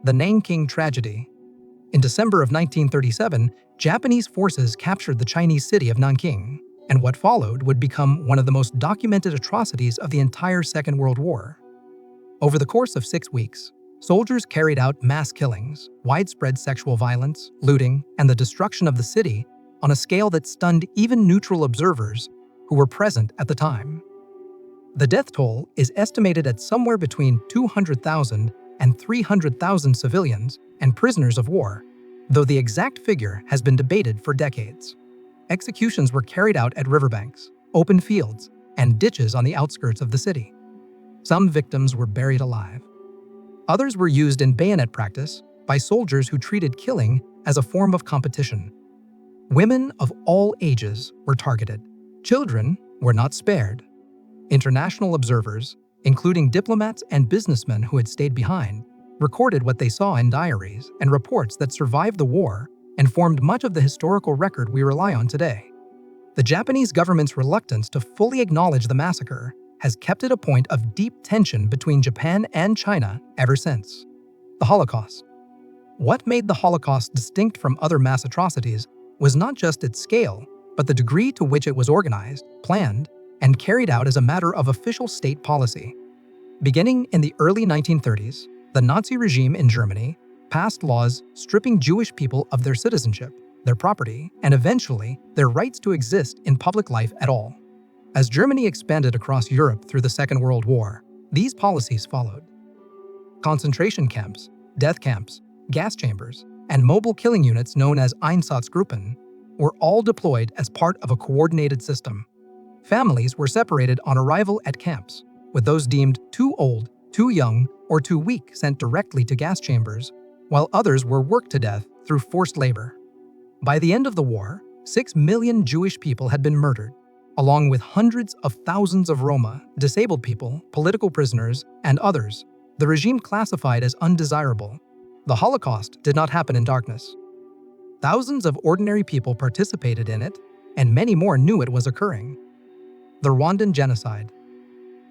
The Nanking Tragedy. In December of 1937, Japanese forces captured the Chinese city of Nanking, and what followed would become one of the most documented atrocities of the entire Second World War. Over the course of 6 weeks, soldiers carried out mass killings, widespread sexual violence, looting, and the destruction of the city on a scale that stunned even neutral observers who were present at the time. The death toll is estimated at somewhere between 200,000 and 300,000 civilians and prisoners of war, though the exact figure has been debated for decades. Executions were carried out at riverbanks, open fields, and ditches on the outskirts of the city. Some victims were buried alive. Others were used in bayonet practice by soldiers who treated killing as a form of competition. Women of all ages were targeted. Children were not spared. International observers, including diplomats and businessmen who had stayed behind, recorded what they saw in diaries and reports that survived the war and formed much of the historical record we rely on today. The Japanese government's reluctance to fully acknowledge the massacre has kept it a point of deep tension between Japan and China ever since. The Holocaust. What made the Holocaust distinct from other mass atrocities was not just its scale, but the degree to which it was organized, planned, and carried out as a matter of official state policy. Beginning in the early 1930s, the Nazi regime in Germany passed laws stripping Jewish people of their citizenship, their property, and eventually their rights to exist in public life at all. As Germany expanded across Europe through the Second World War, these policies followed. Concentration camps, death camps, gas chambers, and mobile killing units known as Einsatzgruppen were all deployed as part of a coordinated system. Families were separated on arrival at camps, with those deemed too old, too young, or too weak sent directly to gas chambers, while others were worked to death through forced labor. By the end of the war, 6 million Jewish people had been murdered, along with hundreds of thousands of Roma, disabled people, political prisoners, and others the regime classified as undesirable. The Holocaust did not happen in darkness. Thousands of ordinary people participated in it, and many more knew it was occurring. The Rwandan Genocide.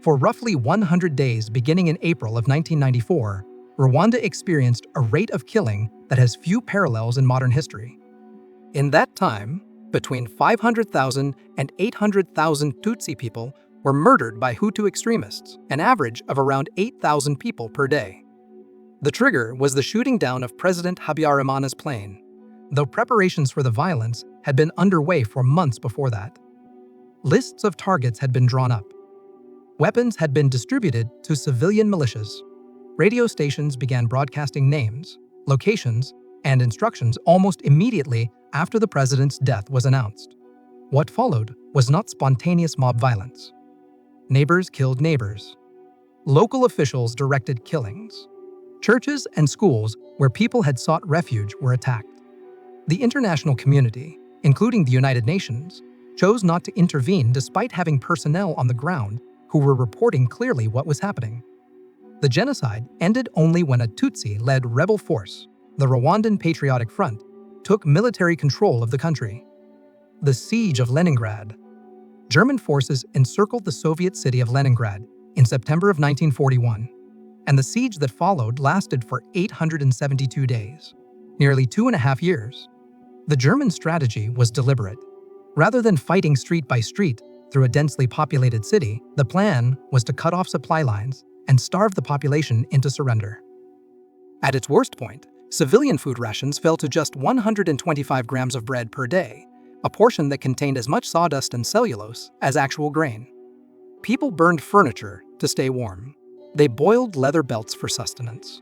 For roughly 100 days beginning in April of 1994, Rwanda experienced a rate of killing that has few parallels in modern history. In that time, between 500,000 and 800,000 Tutsi people were murdered by Hutu extremists, an average of around 8,000 people per day. The trigger was the shooting down of President Habyarimana's plane, though preparations for the violence had been underway for months before that. Lists of targets had been drawn up. Weapons had been distributed to civilian militias. Radio stations began broadcasting names, locations, and instructions almost immediately after the president's death was announced. What followed was not spontaneous mob violence. Neighbors killed neighbors. Local officials directed killings. Churches and schools where people had sought refuge were attacked. The international community, including the United Nations, chose not to intervene despite having personnel on the ground who were reporting clearly what was happening. The genocide ended only when a Tutsi-led rebel force, the Rwandan Patriotic Front, took military control of the country. The Siege of Leningrad. German forces encircled the Soviet city of Leningrad in September of 1941, and the siege that followed lasted for 872 days, nearly 2.5 years. The German strategy was deliberate. Rather than fighting street by street through a densely populated city, the plan was to cut off supply lines and starve the population into surrender. At its worst point, civilian food rations fell to just 125 grams of bread per day, a portion that contained as much sawdust and cellulose as actual grain. People burned furniture to stay warm. They boiled leather belts for sustenance.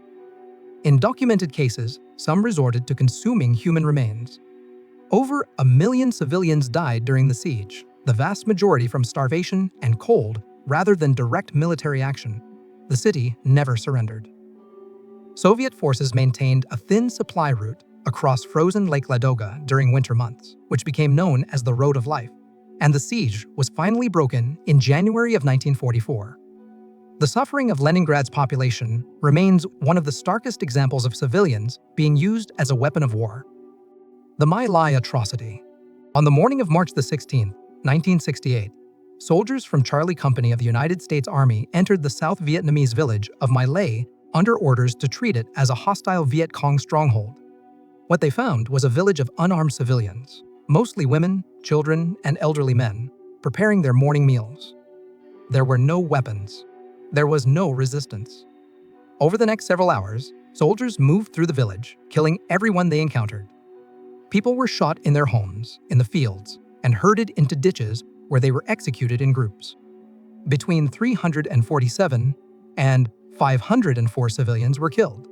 In documented cases, some resorted to consuming human remains. Over 1 million civilians died during the siege, the vast majority from starvation and cold rather than direct military action. The city never surrendered. Soviet forces maintained a thin supply route across frozen Lake Ladoga during winter months, which became known as the Road of Life, and the siege was finally broken in January of 1944. The suffering of Leningrad's population remains one of the starkest examples of civilians being used as a weapon of war. The My Lai atrocity. On the morning of March 16, 1968, soldiers from Charlie Company of the United States Army entered the South Vietnamese village of My Lai under orders to treat it as a hostile Viet Cong stronghold. What they found was a village of unarmed civilians, mostly women, children, and elderly men, preparing their morning meals. There were no weapons. There was no resistance. Over the next several hours, soldiers moved through the village, killing everyone they encountered. People were shot in their homes, in the fields, and herded into ditches where they were executed in groups. Between 347 and 504 civilians were killed.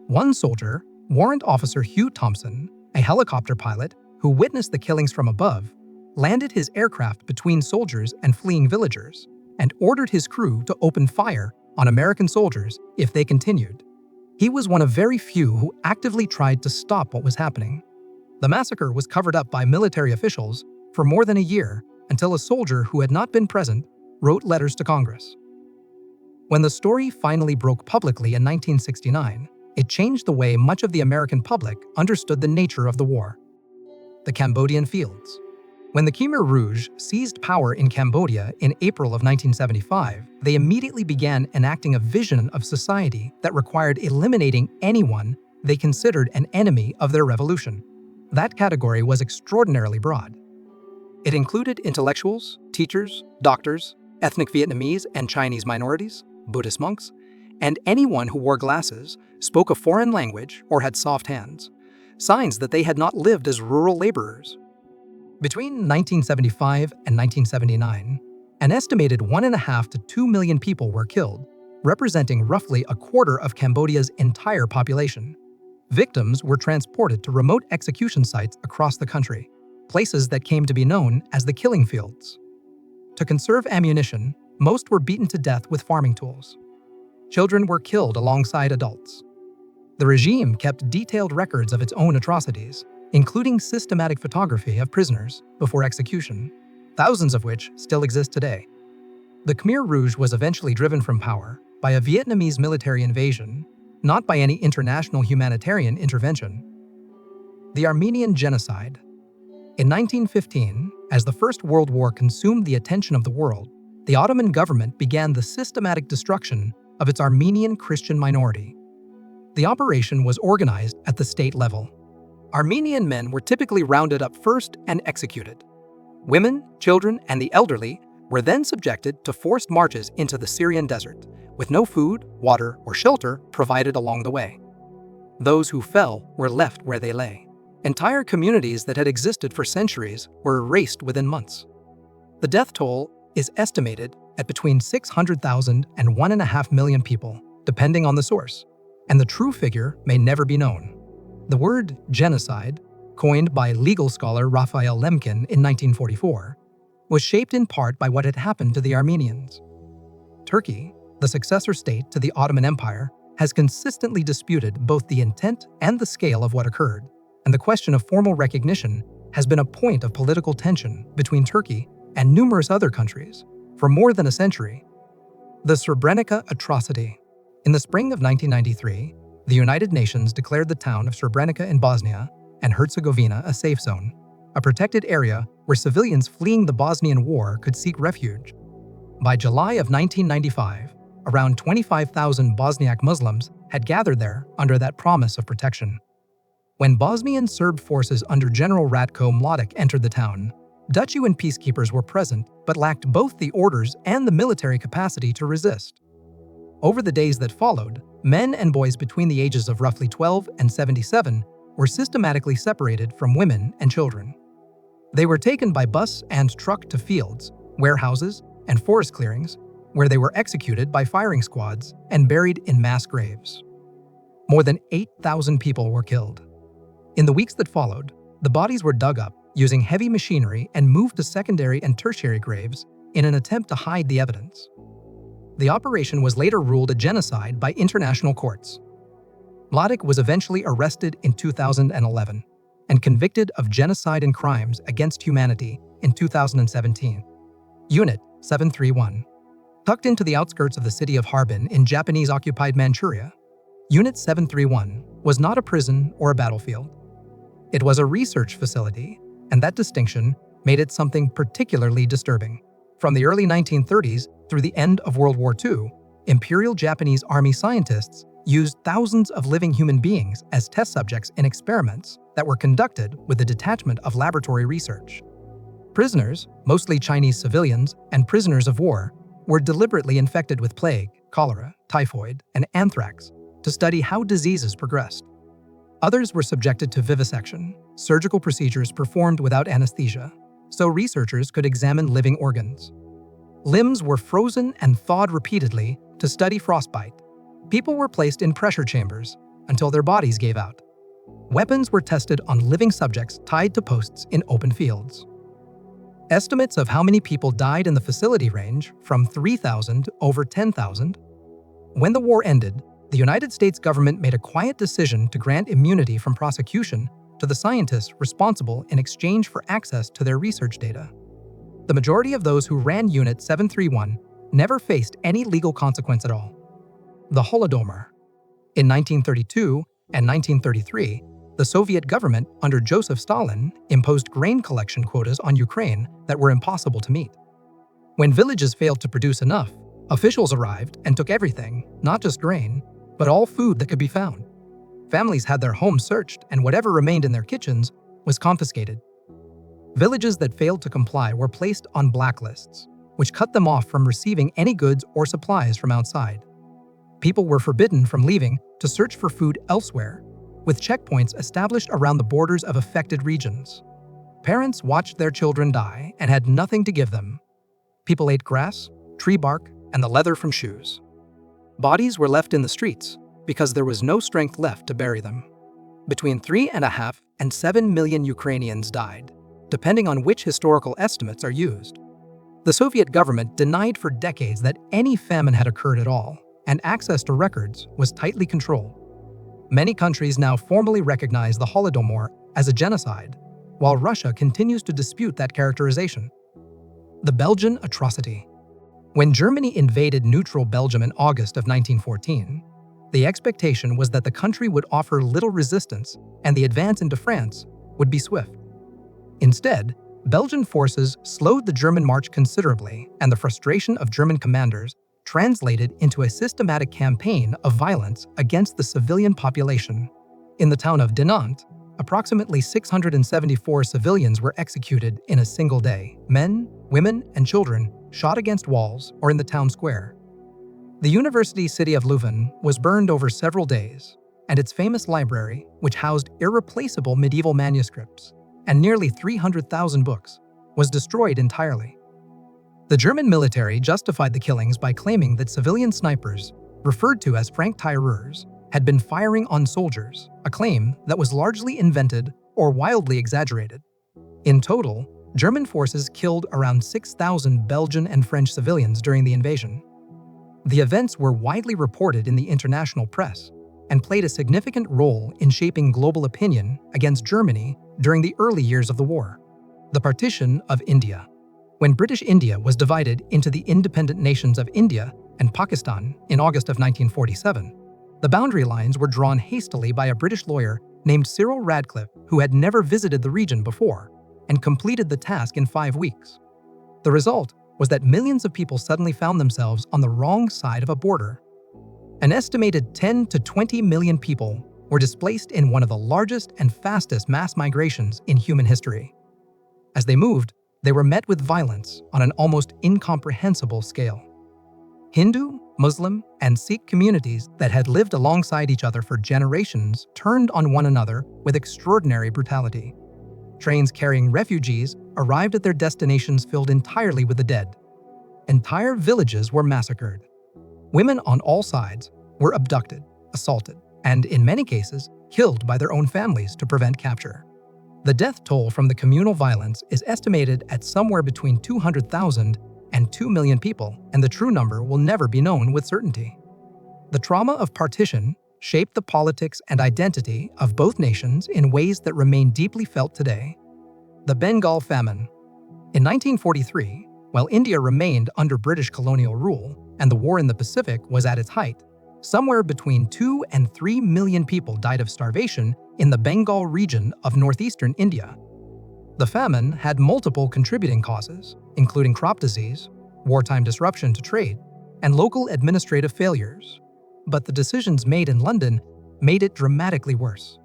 One soldier, Warrant Officer Hugh Thompson, a helicopter pilot who witnessed the killings from above, landed his aircraft between soldiers and fleeing villagers and ordered his crew to open fire on American soldiers if they continued. He was one of very few who actively tried to stop what was happening. The massacre was covered up by military officials for more than a year until a soldier who had not been present wrote letters to Congress. When the story finally broke publicly in 1969, it changed the way much of the American public understood the nature of the war. The Cambodian Fields. When the Khmer Rouge seized power in Cambodia in April of 1975, they immediately began enacting a vision of society that required eliminating anyone they considered an enemy of their revolution. That category was extraordinarily broad. It included intellectuals, teachers, doctors, ethnic Vietnamese and Chinese minorities, Buddhist monks, and anyone who wore glasses, spoke a foreign language, or had soft hands, signs that they had not lived as rural laborers. Between 1975 and 1979, an estimated 1.5 to 2 million people were killed, representing roughly a quarter of Cambodia's entire population. Victims were transported to remote execution sites across the country, places that came to be known as the killing fields. To conserve ammunition, most were beaten to death with farming tools. Children were killed alongside adults. The regime kept detailed records of its own atrocities, including systematic photography of prisoners before execution, thousands of which still exist today. The Khmer Rouge was eventually driven from power by a Vietnamese military invasion, not by any international humanitarian intervention. The Armenian Genocide. In 1915, as the First World War consumed the attention of the world, the Ottoman government began the systematic destruction of its Armenian Christian minority. The operation was organized at the state level. Armenian men were typically rounded up first and executed. Women, children, and the elderly were then subjected to forced marches into the Syrian desert, with no food, water, or shelter provided along the way. Those who fell were left where they lay. Entire communities that had existed for centuries were erased within months. The death toll is estimated at between 600,000 and 1.5 million people, depending on the source, and the true figure may never be known. The word genocide, coined by legal scholar Raphael Lemkin in 1944, was shaped in part by what had happened to the Armenians. Turkey, the successor state to the Ottoman Empire, has consistently disputed both the intent and the scale of what occurred, and the question of formal recognition has been a point of political tension between Turkey and numerous other countries for more than a century. The Srebrenica atrocity. In the spring of 1993, the United Nations declared the town of Srebrenica in Bosnia and Herzegovina a safe zone, a protected area where civilians fleeing the Bosnian War could seek refuge. By July of 1995, around 25,000 Bosniak Muslims had gathered there under that promise of protection. When Bosnian Serb forces under General Ratko Mladic entered the town, Dutch UN peacekeepers were present but lacked both the orders and the military capacity to resist. Over the days that followed, men and boys between the ages of roughly 12 and 77 were systematically separated from women and children. They were taken by bus and truck to fields, warehouses, and forest clearings, where they were executed by firing squads and buried in mass graves. More than 8,000 people were killed. In the weeks that followed, the bodies were dug up using heavy machinery and moved to secondary and tertiary graves in an attempt to hide the evidence. The operation was later ruled a genocide by international courts. Mladic was eventually arrested in 2011 and convicted of genocide and crimes against humanity in 2017. Unit 731. Tucked into the outskirts of the city of Harbin in Japanese-occupied Manchuria, Unit 731 was not a prison or a battlefield. It was a research facility, and that distinction made it something particularly disturbing. From the early 1930s through the end of World War II, Imperial Japanese Army scientists used thousands of living human beings as test subjects in experiments that were conducted with the detachment of laboratory research. Prisoners, mostly Chinese civilians and prisoners of war, were deliberately infected with plague, cholera, typhoid, and anthrax to study how diseases progressed. Others were subjected to vivisection, surgical procedures performed without anesthesia, so researchers could examine living organs. Limbs were frozen and thawed repeatedly to study frostbite. People were placed in pressure chambers until their bodies gave out. Weapons were tested on living subjects tied to posts in open fields. Estimates of how many people died in the facility range from 3,000 to over 10,000. When the war ended, the United States government made a quiet decision to grant immunity from prosecution to the scientists responsible in exchange for access to their research data. The majority of those who ran Unit 731 never faced any legal consequence at all. The Holodomor. In 1932 and 1933, the Soviet government under Joseph Stalin imposed grain collection quotas on Ukraine that were impossible to meet. When villages failed to produce enough, officials arrived and took everything, not just grain, but all food that could be found. Families had their homes searched, and whatever remained in their kitchens was confiscated. Villages that failed to comply were placed on blacklists, which cut them off from receiving any goods or supplies from outside. People were forbidden from leaving to search for food elsewhere, with checkpoints established around the borders of affected regions. Parents watched their children die and had nothing to give them. People ate grass, tree bark, and the leather from shoes. Bodies were left in the streets because there was no strength left to bury them. Between 3.5 and 7 million Ukrainians died, depending on which historical estimates are used. The Soviet government denied for decades that any famine had occurred at all, and access to records was tightly controlled. Many countries now formally recognize the Holodomor as a genocide, while Russia continues to dispute that characterization. The Belgian Atrocity. When Germany invaded neutral Belgium in August of 1914, the expectation was that the country would offer little resistance and the advance into France would be swift. Instead, Belgian forces slowed the German march considerably, and the frustration of German commanders translated into a systematic campaign of violence against the civilian population. In the town of Dinant, approximately 674 civilians were executed in a single day. Men, women, and children shot against walls or in the town square. The university city of Leuven was burned over several days, and its famous library, which housed irreplaceable medieval manuscripts and nearly 300,000 books, was destroyed entirely. The German military justified the killings by claiming that civilian snipers, referred to as Franc-tireurs, had been firing on soldiers, a claim that was largely invented or wildly exaggerated. In total, German forces killed around 6,000 Belgian and French civilians during the invasion. The events were widely reported in the international press and played a significant role in shaping global opinion against Germany during the early years of the war. The partition of India. When British India was divided into the independent nations of India and Pakistan in August of 1947, the boundary lines were drawn hastily by a British lawyer named Cyril Radcliffe, who had never visited the region before and completed the task in 5 weeks. The result was that millions of people suddenly found themselves on the wrong side of a border. An estimated 10 to 20 million people were displaced in one of the largest and fastest mass migrations in human history. As they moved, they were met with violence on an almost incomprehensible scale. Hindu, Muslim, and Sikh communities that had lived alongside each other for generations turned on one another with extraordinary brutality. Trains carrying refugees arrived at their destinations filled entirely with the dead. Entire villages were massacred. Women on all sides were abducted, assaulted, and in many cases, killed by their own families to prevent capture. The death toll from the communal violence is estimated at somewhere between 200,000 and 2 million people, and the true number will never be known with certainty. The trauma of partition shaped the politics and identity of both nations in ways that remain deeply felt today. The Bengal famine. In 1943, while India remained under British colonial rule and the war in the Pacific was at its height, somewhere between 2 and 3 million people died of starvation in the Bengal region of northeastern India. The famine had multiple contributing causes, including crop disease, wartime disruption to trade, and local administrative failures. But the decisions made in London made it dramatically worse.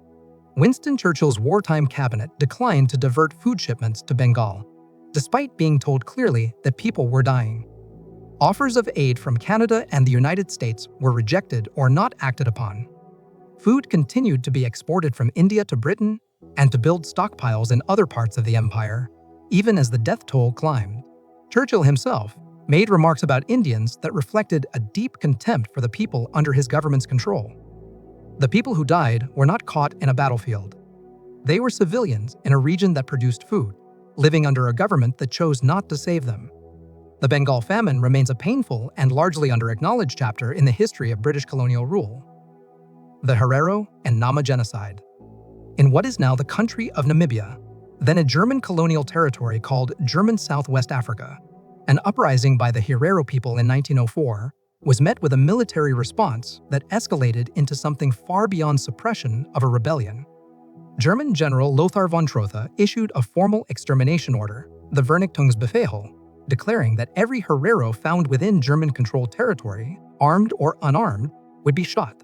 Winston Churchill's wartime cabinet declined to divert food shipments to Bengal, despite being told clearly that people were dying. Offers of aid from Canada and the United States were rejected or not acted upon. Food continued to be exported from India to Britain and to build stockpiles in other parts of the empire, even as the death toll climbed. Churchill himself made remarks about Indians that reflected a deep contempt for the people under his government's control. The people who died were not caught in a battlefield. They were civilians in a region that produced food, living under a government that chose not to save them. The Bengal famine remains a painful and largely under-acknowledged chapter in the history of British colonial rule. The Herero and Nama genocide. In what is now the country of Namibia, then a German colonial territory called German Southwest Africa, an uprising by the Herero people in 1904 was met with a military response that escalated into something far beyond suppression of a rebellion. German General Lothar von Trotha issued a formal extermination order, the Vernichtungsbefehl, declaring that every Herero found within German-controlled territory, armed or unarmed, would be shot.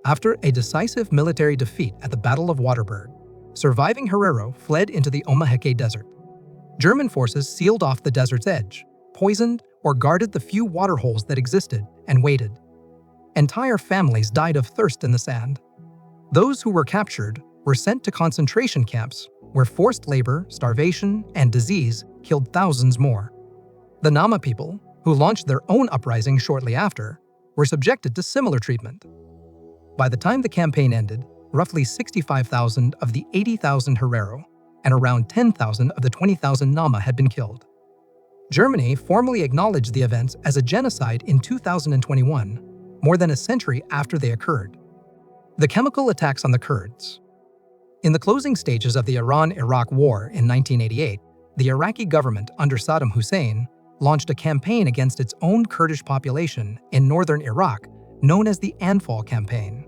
After a decisive military defeat at the Battle of Waterberg, surviving Herero fled into the Omahe Desert. German forces sealed off the desert's edge, poisoned or guarded the few water holes that existed, and waited. Entire families died of thirst in the sand. Those who were captured were sent to concentration camps where forced labor, starvation, and disease killed thousands more. The Nama people, who launched their own uprising shortly after, were subjected to similar treatment. By the time the campaign ended, roughly 65,000 of the 80,000 Herero and around 10,000 of the 20,000 Nama had been killed. Germany formally acknowledged the events as a genocide in 2021, more than a century after they occurred. The chemical attacks on the Kurds. In the closing stages of the Iran-Iraq War in 1988, the Iraqi government under Saddam Hussein launched a campaign against its own Kurdish population in northern Iraq known as the Anfal campaign.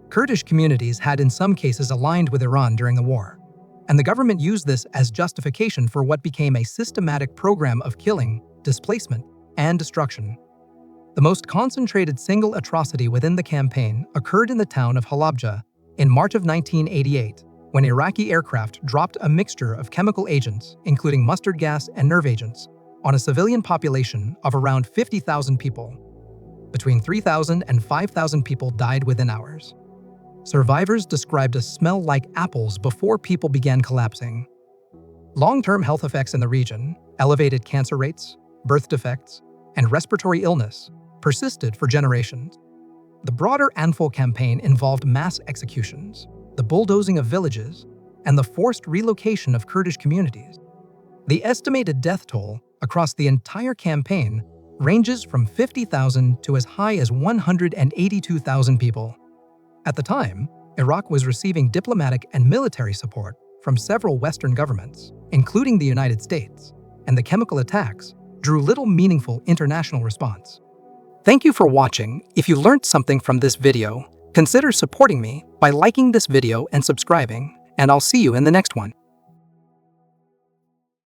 Kurdish communities had in some cases aligned with Iran during the war, and the government used this as justification for what became a systematic program of killing, displacement, and destruction. The most concentrated single atrocity within the campaign occurred in the town of Halabja in March of 1988, when Iraqi aircraft dropped a mixture of chemical agents, including mustard gas and nerve agents, on a civilian population of around 50,000 people. Between 3,000 and 5,000 people died within hours. Survivors described a smell like apples before people began collapsing. Long-term health effects in the region, elevated cancer rates, birth defects, and respiratory illness persisted for generations. The broader Anfal campaign involved mass executions, the bulldozing of villages, and the forced relocation of Kurdish communities. The estimated death toll across the entire campaign ranges from 50,000 to as high as 182,000 people. At the time, Iraq was receiving diplomatic and military support from several Western governments, including the United States, and the chemical attacks drew little meaningful international response. Thank you for watching. If you learned something from this video, consider supporting me by liking this video and subscribing, and I'll see you in the next one.